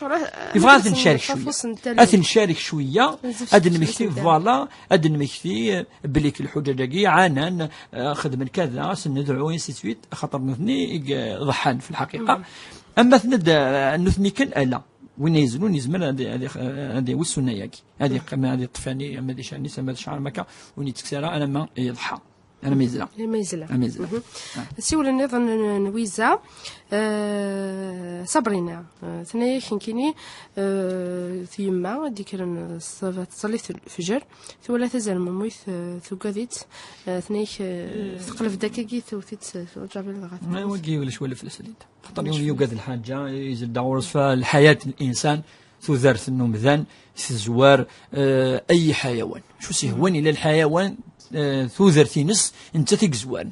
نشارك شويه نشارك شويه هاد المكتي فوالا هاد المكتي بليك الحجاجي عنان خدم كذا سندعو انسي سويت خاطر نثني ضحان في الحقيقه اما نثني كان لا وين ينزلون يزمر هذه والسنه ياكي هذه طفاني اما دي شعني سما شعر مكه وين تكسرها انا ما يضحى أنا ميزلة سيول النظام نويزا صبرنا ثنايا كيني ثيما ديكرن تصلي الفجر ثولا تزال ممويث ثوكاديت ثنايا تقلب داكاكي ثوثيت جابر الغاث ما وقي ولا شويه في السليد خاطر يوجد الحاجه يزل دور في الحياه الانسان ثوذرت النوم زوار اي حيوان شو سيهوان الى الحيوان ثوذرتي نص انت تيك زوان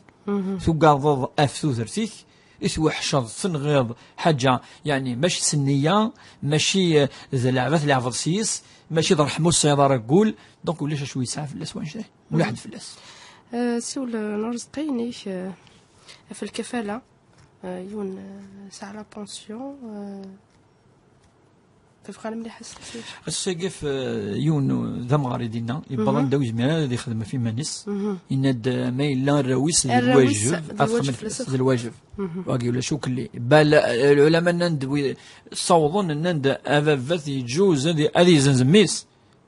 ثقاض اف ثوذرتيك يتوحشض تنغيض حاجه يعني ماشي سنيه ماشي لعبات لعبه سيس ماشي ضرح موس يضرب قول دونك ولاش شويه ساعه في اللاس وانشري ولا حد في اللاس سول نرزقيني في الكفاله يون ساعه لا بونسيون تفقنا مليح السقف يون ذم غاريدينا يبغى ندوز مال اللي يخدم في مانيس يناد ما الا الرويس الواجب ادخل الواجب واقي ولا شو كلي بال العلماء نند صوضون نند افافات يجوز هذه زنزميس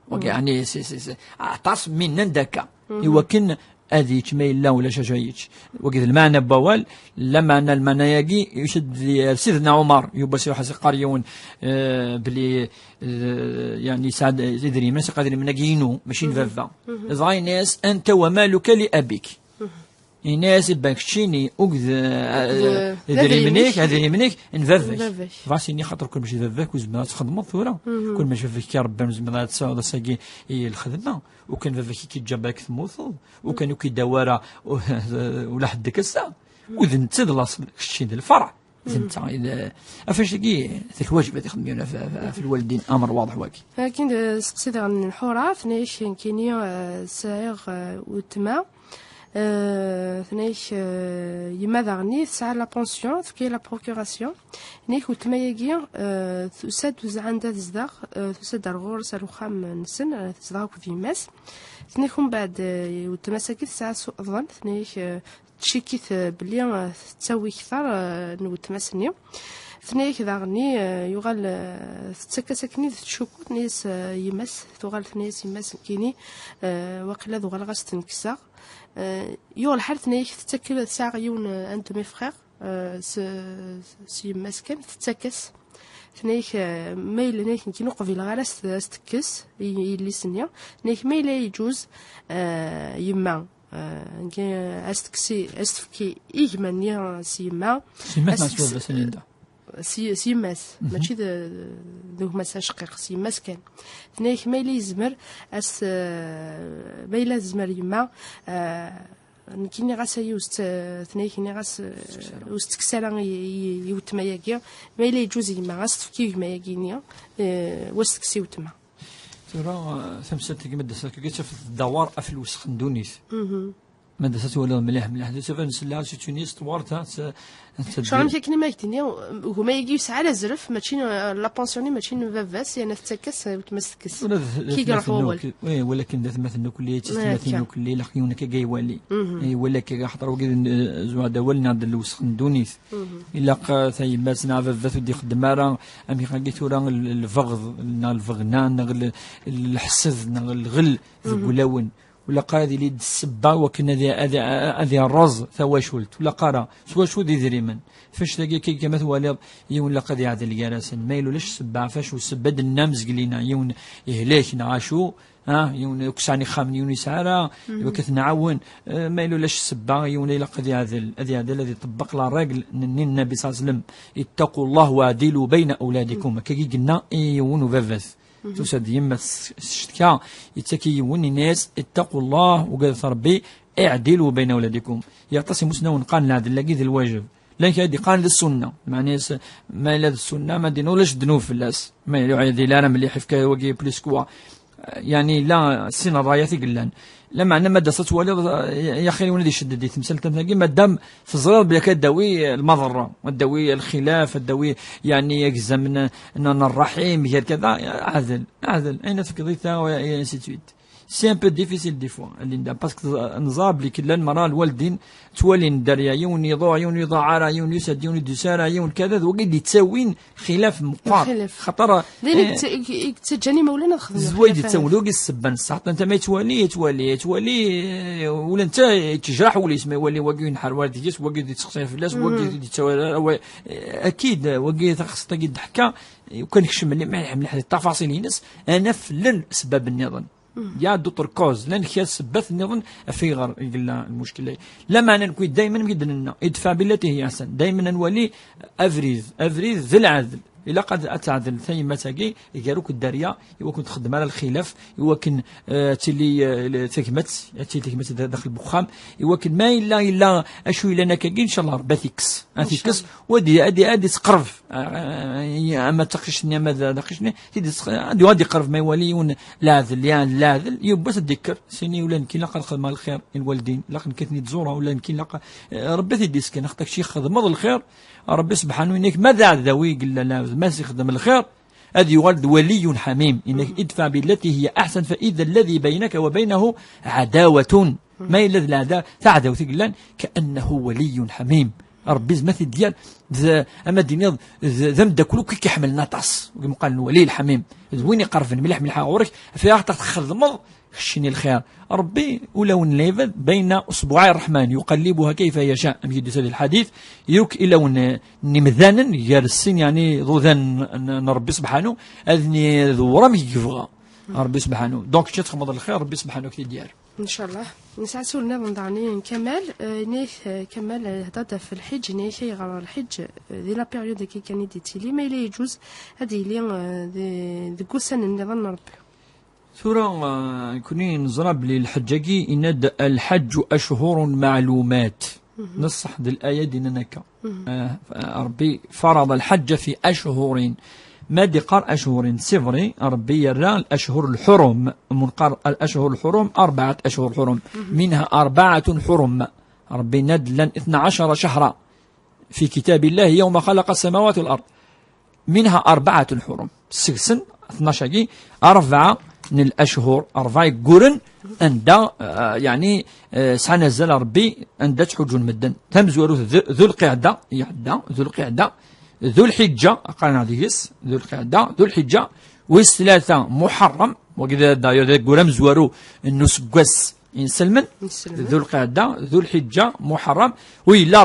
واقي يعني سي عطاس من نندكا يوكن هذه تميل لا ولا شجايج وقيت المعنى بوال لما ان المعنى يجي يشد سيدنا عمر يبصر حسي قريون بلي يعني سعد يدري ماشي قادر من نجينو ماشي نفافا زاي ناس انت ومالك لابيك الناس باكشيني وقد هذه منك نفافك فاسيني خاطر كل ماشي فافك وزمان تخدم ثوره كل ما شافك يا ربي زمان تصاود ساقي الخدمه وكان فافك كيتجابك ثموث وكان كيداورا ولا حد كسا وذن تزيد الاصل الشيء الفرع انت افاش كي ذاك الواجب اللي يخدمون في الوالدين امر واضح واكي لكن سقسيت عن الحوره ثنايش كاينين سائغ وتما ثنايش يماذا غني ساعة لا بونسيون في لا بروكوراسيون نيك وتماياكي تساد وزعاندا تزداغ تساد الغور سالوخام نسن تزداغ في ماس ثنيكم بعد وتماساكي ساعة سوء ظن ثنايش تشيكيت بلي تساوي كثر نوتماسني ثنايا كذا غني يغال تسكسكني تشوكوت نيس يمس تغال ثنايس يمس كيني وقيلا ذو غال غاس تنكسا يغال حال ثنايا تتكل ساعة يون انت مي فخير سي مسكن تتكس ثنايا ميل نيك كي نقفل غالاس استكس يلي سنيا نيك ميل يجوز يما استفكي إجماليا سيما سيماس ماشي ذو ماس شقيق سيماس كان ثنايك ما يزمر ما يلا زمر يما كيني غاس يوست ثنايك كيني غاس وست كسالا يوتما ياكيا ما يلا يجوز يما غاس تفكي يما ياكينيا وست كسي وتما ترى ثمسات مدرسة كتشوف الدوار في الوسخ ندونيس مدرسة ولا مليح تشوف نسلا سي تونس طوارتها شو عم كيني ما يكتني وهما يجيو ساعة على زرف ماشي لا بونسيوني ماشي فافاس يعني تتكس وتمسكس كي يروحوا وي ولكن ذات مثلا كليه تمثل كليه لقيونا كي والي ولا كي حضر وكي زواده ولنا الوسخ ندونيس الا ثاي باسنا فافاس ودي خدماره امي لقيتو راه الفغض الفغنان الحسد الغل ذبلاون ولا قرا هذه اليد السبه وكنا هذه الرز ثواشولت ولا قرا سواشول ذي ذريمن فاش تلاقي كي كما تواليض يون لا قد يعدل الجراسن ما يلولاش سبع فاش وسبد النمز قلينا يون يهلاك نعاشو يون يكسعني خامن يون يسعرا وكث نعاون ما يلولاش سبع يون لا قد يعدل الذي طبق لا الراجل النبي صلى الله عليه وسلم اتقوا الله وعدلوا بين اولادكم كي قلنا يون فافث تسد يما الشتكا يتكيون الناس اتقوا الله وقال ربي اعدلوا بين اولادكم يعتصم مسنا قال العدل لقيت الواجب لكن هذه قال للسنه معني ما لا السنه ما دينولاش دنوب في الناس ما يعدي لا ملي حفكا وكي بليس كوا يعني لا السنه الرايات قلان لما عندنا ماده ستوالي يا اخي ولدي شددي تمثل تلاقي مادام في الصغير بلا كداوي المضره والداوي الخلاف الداوي يعني يجزم ان الرحيم غير كذا عادل اين تقضيتها ويا سيتويت سي ان بو ديفيسيل دي فوا اللي باسكو نزاب لي كل المراه الوالدين توالين دريا يون يضوع يون يضاع يون يسد يون يدسارا يون كذا وقد يتساوين خلاف مقار خطر لين تجاني مولانا خدمه زويد يتساوي وقد السبان الصح انت ما يتوالي ولا انت تجرح ولا يسمى يولي وقد ينحر والديس وقد يتسقسي في الناس وقد يتساوي اكيد وقد خص تقد حكا وكان يكشم اللي ما يحمل هذه التفاصيل ينس انا فلن اسباب النظام يا دوتر كوز لان خياس بث النظام في غير قلنا المشكله لما انا نكون دائما مقدنا ادفع بالتي هي احسن دائما نولي افريز ذي العدل الا قد اتعدل ثيما تاقي يقالوك الداريه كنت تخدم على الخلاف يوكن تلي تكمت داخل البخام يوكن ما الا اشو الا نكاكي ان شاء الله ربي تيكس ادي تقرب اما تقشني ماذا تقشني ادي قرب ما يولي لاذل يبا تذكر سيني ولا نكين لقى خدمه الخير الوالدين لقى كتني تزورها ولا نكين لقى ربي تديسك نختك شي خدمه الخير ربي سبحانه انك ماذا ذوي قل لا ما يخدم الخير هذا يولد ولي حميم انك ادفع بالتي هي احسن فاذا الذي بينك وبينه عداوه ما الذي لا تعداوه قلان كانه ولي حميم ربي مثل ديال اما الدنيا ذم داكلو كي كيحمل نطاس كما قال الولي الحميم وين يقرفن مليح مليح عورك فيها تخدم خشني الخير ربي ولو نليفل بين اصبعي الرحمن يقلبها كيف يشاء امجد هذا الحديث يروك الى نمذانا يرسن يعني ذو ذن ربي سبحانه اذني ذو رمي يبغى ربي سبحانه دونك شي تخمض الخير ربي سبحانه كي ديار ان شاء الله نسعسوا لنا نضعني كمال كمال هذا في الحج ني شي غير الحج دي لا بيريود كي كان ديتيلي ما لا يجوز هذه لي دي كوسان النظام ربي ثورة كوني نزرب للحجاجي إن الحج أشهر معلومات نصح ذي الآية دينك ربي فرض الحج في أشهر ما دقار أشهر سفري ربي يرى الأشهر الحرم منقر الأشهر الحرم 4 أشهر حرم منها 4 حرم ربي ندلا 12 شهرا في كتاب الله يوم خلق السماوات والأرض منها 4 حرم 6 12 4 من الأشهر 4 قرن عند يعني سنزل ربي عند تحج المدن تمزور ذو القعدة ذو الحجة قالنا ديس ذو القعدة ذو الحجة والثلاثة محرم وكذا قرن مزورو النسقس ينسلمن ذو القعدة ذو الحجة محرم وإلا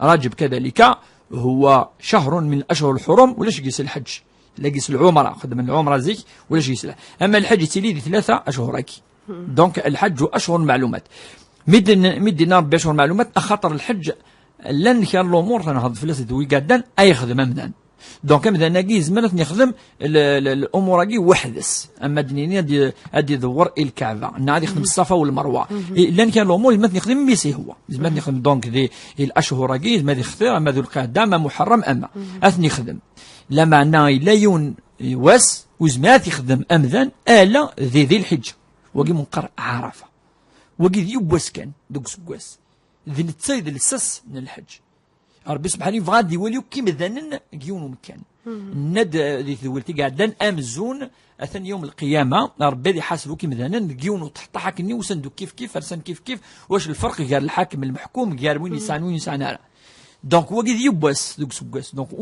رجب كذلك هو شهر من الأشهر الحرم ولاش يقيس الحج لا قيس العمرة خدم العمرة زيك ولا شي يسلا أما الحج تيلي 3 أشهر هكي دونك الحج أشهر معلومات مدنا ربي أشهر معلومات أخاطر الحج لن كان الأمور تنهض في الناس دوي قادا أي خدم مدن دونك مدن ناقي زمانة يخدم الأمور هكي وحدس أما دنيني أدي ذور الكعبة نادي يخدم الصفا والمروة لن كان الأمور زمانة يخدم ميسي هو زمانة يخدم دونك ذي الأشهر هكي زمانة يختار أما ذو القعدة ما محرم أما أثني يخدم لا معنى لا يون واس وزمات يخدم أمذان آلا ذي الحجة وقي منقر عرفة وقي يبواس كان دوك سكواس ذي نتسايد السس من الحج ربي سبحانه فغادي يوليو كيما ذنن كيونو مكان ند ذي ثولتي قاعدان أمزون أثن يوم القيامة ربي يحاسبو كيما ذنن كيونو تحت حاكني وسندو كيف فرسان كيف واش الفرق قال الحاكم المحكوم قال وين يسعن دونك وقد يبواس دوك سكواس دونك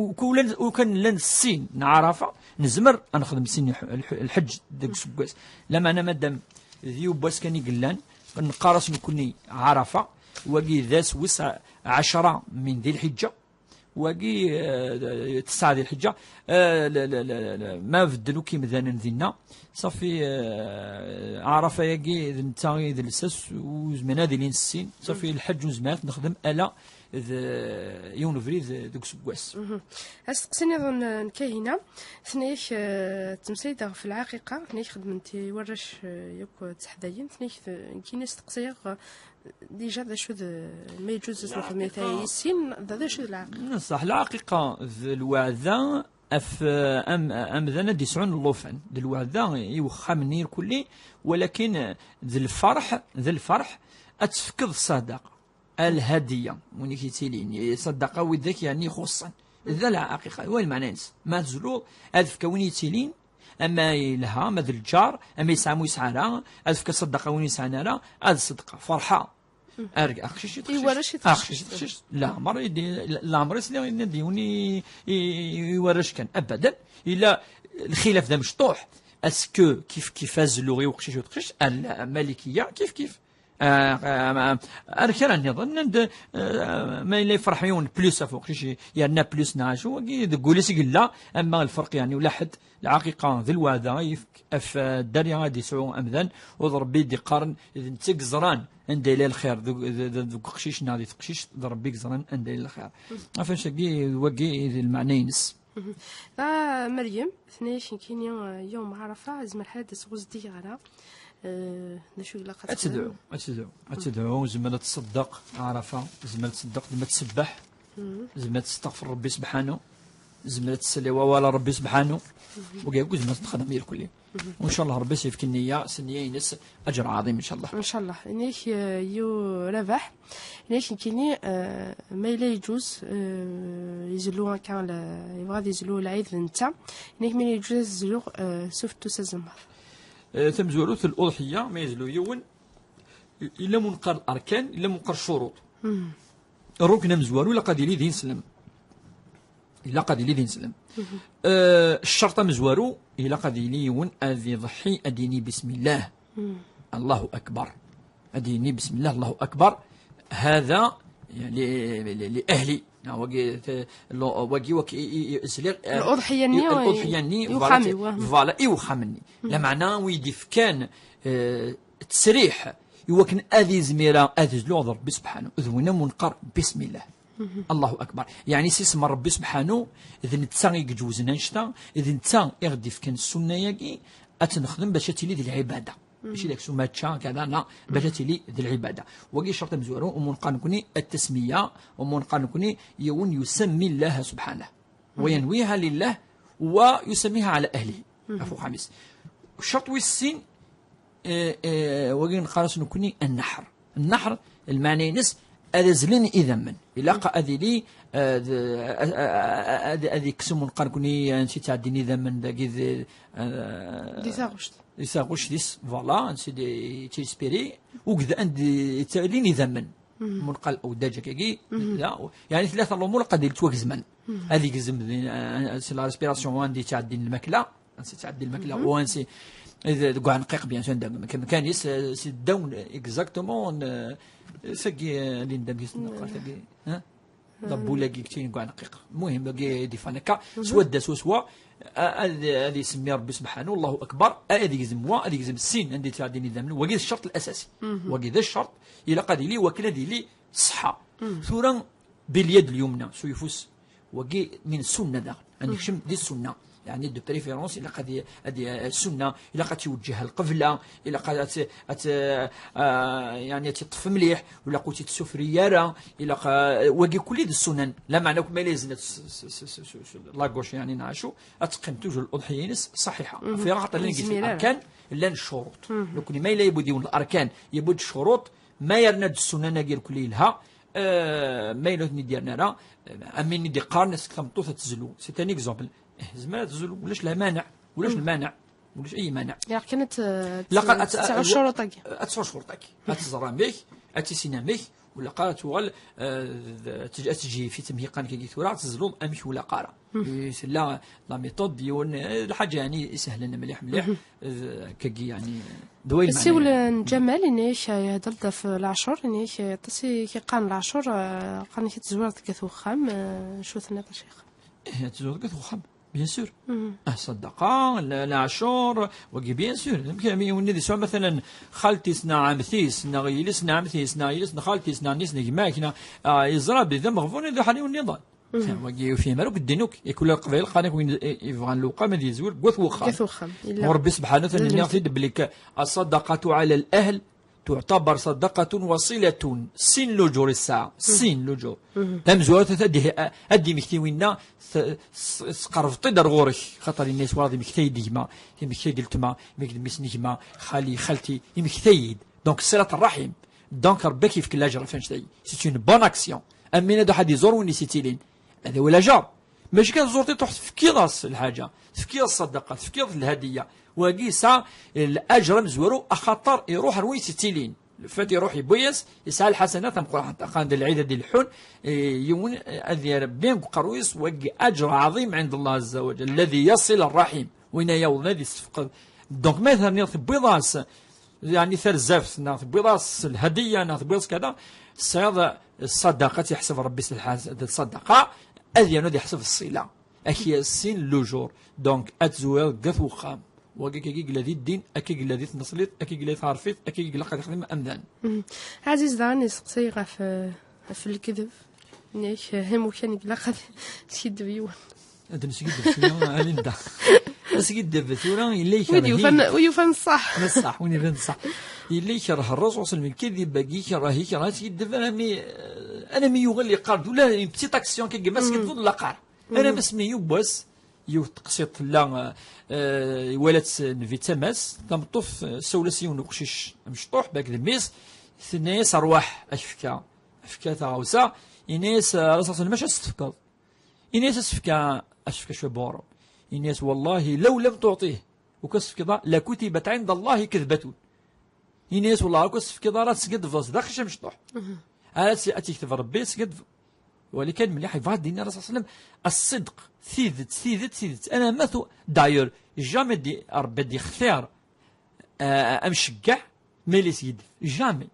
وكان لن السين نعرفه نزمر نخدم سين الحج دوك سكواس لما انا مادام ذي باس كان يقلان نقارس نكوني عرفة وقي ذا سويس 10 من ذي الحجة وقي 9 ذي الحجة لا لا لا لا ما بدلوا كي مثلا ذينا صافي عرفة يقي نتا ذي الساس وزمان هذه لين السين صافي الحج وزمان نخدم ألا يون فريد دوك سكواس. أستقسني أظن نكاينة ثنيك تمسيدة في العقيقة ثنيك خدمتي ورش يوك تحداين ثنيك كاين استقصيغ ديجا ذا شو ما يجوز نخدم تاعي السين ذا شو العقيقة صح العقيقة الوعدة أم ذا ديسعون اللوفن الوعدة يوخا منير كلي ولكن ذا الفرح أتفكض الصدقة الهدية وني كيتيلين صدقة وذاك يعني خصا ذا العقيقة وين معنى ما تزلو أذفك وين يتيلين أما لها ما ذا الجار أما يسعى يسعى أذفك صدقة وين يسعى لا هذا صدقة فرحة أرجع أخشيش أخشيش لا عمر لا عمر يسلي نديوني يورش كان أبدا إلا الخلاف ذا مشطوح أسكو كيف زلوغي وقشيش وتقشيش المالكية كيف أركان نظن ما اللي يفرحون بلوس فوق شيء يعني بلوس نعشو تقول لا أما الفرق يعني ولا حد العقيقة ذي الوعدة في الدنيا غادي يسعو أمذن وضرب بيدي قارن إذا تقزران عند إلى الخير ذو قشيش نادي تقشيش ضرب بيك زران عند إلى الخير عفوا شقي وقي المعنى نس. مريم ثنيش كاين يوم عرفة زعما الحادث غزدي على نشوف لقد أتدعو زعما تصدق عرفة زعما تصدق زعما تسبح زعما تستغفر ربي سبحانه زعما تسلي ولا ربي سبحانه وكاع زعما تخدم غير كلي وان شاء الله ربي يسيفك النية سنية ينس أجر عظيم ان شاء الله ان شاء الله. نيك يو ربح نيك كيني ما لا يجوز يزلو كان يبغى يزلو العيد نتا نيك ما يجوز يزلو سوفتو سزمر تمزورو في الأضحية ما يزلو يون إلا منقر الأركان إلا منقر الشروط الركن مزوارو إلا قد يلي دين سلم الشرط مزوارو إلا قد يلي يون أذي ضحي أديني بسم الله الله أكبر أديني بسم الله الله أكبر هذا يعني لأهلي وكي الأضحية فوالا يوخمني لا معنى ويدي كان تسريح يوكن أذي زميرة أذي زلو ربي سبحانه ذونا منقر بسم الله الله أكبر يعني سيسم ربي سبحانه إذا نتسان يجوزنا نشتا إذا نتسان يغدي كان السنة يجي أتنخدم باش تلي ذي العبادة ماشي داك سماتشا كذا لا باش تلي ذي العبادة وكي شرط مزورو ومنقان كوني التسمية ومنقان كوني يون يسمي الله سبحانه وينويها لله ويسميها على أهله عفو خامس الشرط والسين وكي نقارس نكوني النحر المعنى نس أذزلن إذا من إلا أذي لي أذي كسم نقار كوني نسيت تعديني إذا من ذاك ديساغوش ديس فوالا نسيت تيسبيري وكذا عندي تالين إذا من قال أو داجا كي لا يعني ثلاثة الأمور قد يتوكزمن هذه كزم سي لا ريسبيراسيون عندي تعدي الماكلة نسيت تعدي الماكلة وانسي إذا قاعد نقيق بيان سون كان يس سي داون إكزاكتومون ساقي لين دابيس نقال ساقي ها ضبولا كي قاعد نقيق المهم باقي ديفانكا سوا دا سوا هذه يسمي ربي سبحانه الله اكبر هذه يزم هذه يزم السين عندي تعديني ذا وكي الشرط الاساسي وكي ذا الشرط الى قاد لي وكلا دي لي صحه ثورا باليد اليمنى سيفوس وكي من السنه ذا عندك شم دي السنه يعني دو بريفيرونس الى قد هذه السنه الى قد توجه القبله الى قد يعني تطف مليح ولا قلتي تسفرياره الى وكي كل هذه السنن لا معنى ما لازم لاغوش يعني نعشو اتقن توجه الاضحيه صحيحه في رقط اللي نجي الاركان لا الشروط لو كني ما يبدي الاركان يبد الشروط ما يرند السنن غير كلها ما يلوثني ديالنا راه امين دي قارنس كمطو تزلو سي تاني اكزومبل زعما تزلو ولاش لا مانع ولاش المانع ولاش اي مانع يعني كانت لا تسع شروطك اتسع شروطك اتزرام بك اتسينا بك ولا قارة توغل تجي في تمهيقان كي تورا تزلوض أمك ولا قارة لا لا ميثود ديون الحاجة يعني سهلة مليح مليح كي يعني دويل بس ولا جمال إنيش يهدر في العشر إنيش تسي كي قان العشر قان كي تزور كثو خام شو ثنا شيخ تزور كثو خام بيان سور الصدقة العشور وكي بيان سور يمكن وني سواء مثلا خالتي سنا عمثيس سنا غيلس سنا عمثيس سنا غيلس خالتي سنا نيس نجماكنا يزرع بذا مغفون ذو حالي والنضال وكي في مالك الدينوك يكون القبائل قانك وين يفغان لوقا ما يزور قوث وخام وربي سبحانه وتعالى يعطي دبلك الصدقة على الأهل تعتبر صدقة وصلة سين لوجور الساعة سين لوجور لم زوات أدي مكتوينا سقرفطي در غورك خاطر الناس واضي مكتي ديما مكتي دلتما مكتي مسنيما خالي خالتي مكتيد دونك صلة الرحم دونك ربك كيف كل أجر فين شتي سي اون بون أكسيون أمين هذا حد يزور وني سيتيلين هذا ولا جار ماشي كان زورتي تروح تفكي راس الحاجة تفكي الصدقة تفكي الهدية وقيسا الأجر مزورو أخطر يروح روي ستيلين فات يروح يبويس يسعى الحسنات نقول حتى قاند العيدة ديال الحون يون أذي ربين قرويس وقي أجر عظيم عند الله عز وجل الذي يصل الرحم وين يوم الذي يستفقد دونك مثلا ناخذ بيضاس يعني ثرزاف ناخذ بيضاس الهدية ناخذ بيضاس كذا هذا الصدقة يحسب ربي الصدقة أذي نودي يحسب الصلة أكي السين لوجور دونك أتزوير قث وخام وكيك الذي الدين أكيك الذي تنصلت أكيك الذي تعرفت أكيك اللي قد يخدم أمذان عزيز داني سقسيغا في الكذب نيش هم كان يقلا قد تشد بيون أنت نسيت بثورة أليندا نسيت بثورة اللي ويفن صح نصح وين صح اللي يكره الرسول صلى الله عليه وسلم الكذب باقي يكره كره تيدف أنا مي يغلي قارد ولا بتي تاكسيون كي ما سكت لا قار أنا بس مي يبوس تقسيط لا ولات نفي تماس تمطف سولاسيون وقشيش مشطوح باك دميس ثنيس أرواح أشفكا تاغوسا إنيس رسول ماشي استفكار إنيس أشفكا شو بورو إنيس والله لو لم تعطيه وكسف كذا لكتبت عند الله كذبة إنيس والله كسف كذا راه تسقد في راسي داخل مشطوح أتي كتب ربي تسقد ولكن ملي حيفاد دينا الرسول صلى الله عليه وسلم الصدق ثيذت أنا مثو داير جامي دي ربي دي اختيار أمشجع ميلي سيد جامي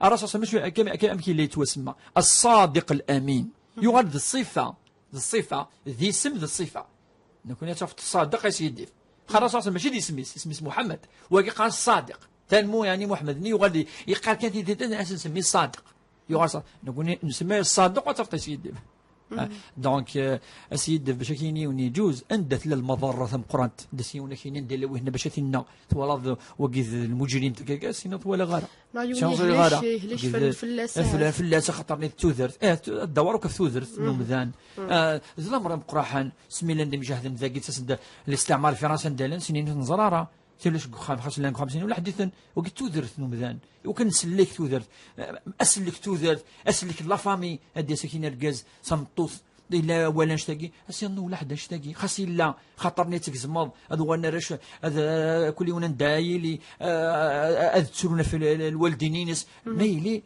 الرسول صلى الله عليه وسلم كم اللي يتوسمى الصادق الأمين يغاد الصفة ذي اسم ذي الصفة نكون يتعرف الصادق يا سيدي خلاص أصلا ماشي دي اسمي محمد وقال قال الصادق تنمو يعني محمد يغاد يقال كانت يديتنا نسميه الصادق يغاد نقول نسميه الصادق وتعرف سيدي دونك اسيد باش كايني ونيجوز اندت للمضره ثم قرانت دسيونا كاينين ديال وهنا باش تينا تولا وكيز المجرم تلقى سينا ولا غاره ليش فلاسه خطرني توذرت الدوار وكيف توذرت نومذان زلمر مقراحان سميلا ندم جهد ذاك تسد الاستعمار في راس دالن سنين نزراره تلاش خام 55 ولا حديثا وقلت توذرت نومذان وكنسلك توذرت اسلك لا فامي هادي سكينه الكاز صمطوث الا ولا نشتاقي اسينو ولا حدا نشتاقي خاصي لا خاطرني تكزمض هذو انا راش هذا كل يوم ندايلي اذترونا في الوالدينينس ميلي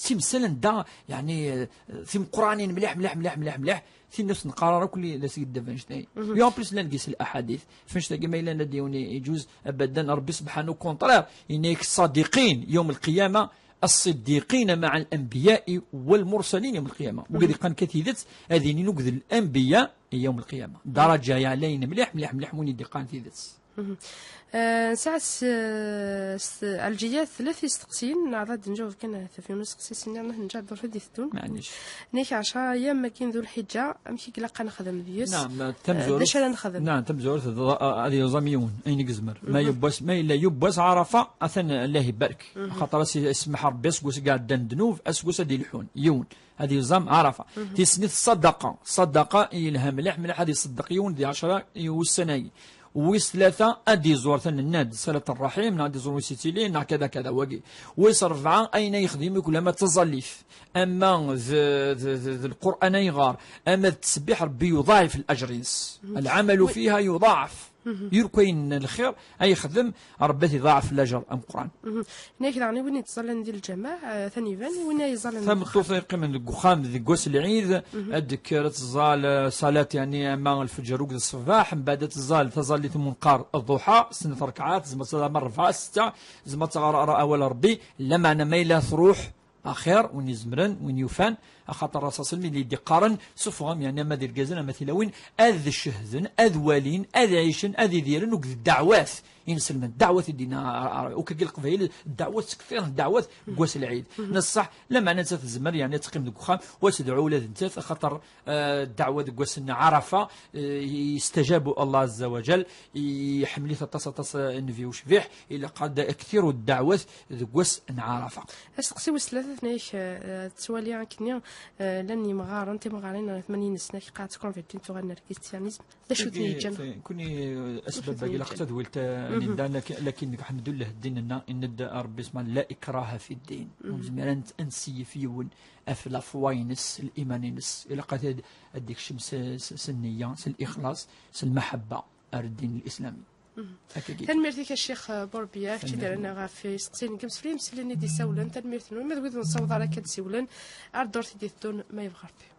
تمثلا دا يعني في قرانين مليح في نفس القرار كل لا سيد فنشتاي يوم بليس لا نقيس الاحاديث فنشتاي ما الا نديوني يجوز ابدا ربي سبحانه كونطرير انك صادقين يوم القيامه الصديقين مع الانبياء والمرسلين يوم القيامه وقد كان كثيرت هذه نقذ الانبياء يوم القيامه درجه علينا مليح موني دقان ثيث ساعة الجيات ثلاث يستقسين عدد نجاوب كان في نص قسيسين نرجع دور في الثون معليش نيك 10 ايام ما كاين ذو الحجه امشي كلاقا نخدم ديوس نعم تمزور باش انا نخدم نعم تمزور هذه زميون اين قزمر ما يبوس ما الا يبوس عرفه اثن الله يبارك خاطر يسمح ربي اسكوس قاعد دندنوف اسكوس ديال الحون يون هذه زم عرفه تسنيت الصدقه يلها مليح هذه الصدقيون دي 10 والسنه ويس ثلاثة أدي زور ثن الناد صلة الرحيم نادي زور ويستيلين كذا وقي ويس 4 أين يخدم كلما تظلف أما ذي القرآن يغار أما التسبيح ربي يضاعف الأجرينس العمل فيها يضاعف يركوين الخير أي خدم ربي يضاعف الأجر أم قرآن. هناك يعني وين يتصل ندير الجماع ثاني فان وين يظل ثم توثيق من القخام ذي قوس العيد أدك تزال صلاة يعني أما الفجر وقت الصباح من بعد تزال منقار الضحى سنة ركعات زي ما مرة 6 زي ما تغرى أول ربي لما أنا ميلة تروح أخير وين يزمرن وين يوفان خاطر الرسول صلى الله عليه وسلم اللي يقارن سفهم يعني ما دير كازنا مثلا وين أذ الشهدن أذ والين أذ عيشن أذ يديرن وقت الدعوات ينسلم الدعوات يدينا وكاكي القبائل الدعوات كثير الدعوات قواس العيد نصح لما ننسى الزمر يعني تقيم الكخام وتدعو ولاد انتاث خاطر الدعوة قواس عرفة يستجابوا الله عز وجل يحملي تص النبي وشبيح إلا قد كثير الدعوات قواس عرفة. أسقسي وسلات نيش تسوالي كنيا لاني مغار انت مغارين 80 سنه قاعد تكون في الدين تغنى الكريستيانيزم لا شو تنيجن كوني اسباب باقي لقطه ولت لكن الحمد لله ديننا ان ربي اسمه لا اكراه في الدين زعما انسي فيون افلا فواينس الايمانينس الى قد اديك شمس سنيه الاخلاص المحبه الدين الاسلامي. تنميرتك الشيخ بوربيا في دارنا غافي سقسين كمس فريم سلني دي سولن تنميرتنا ما تقول نصوض على كد سولن ار دورتي دي دون ما يبغى ربي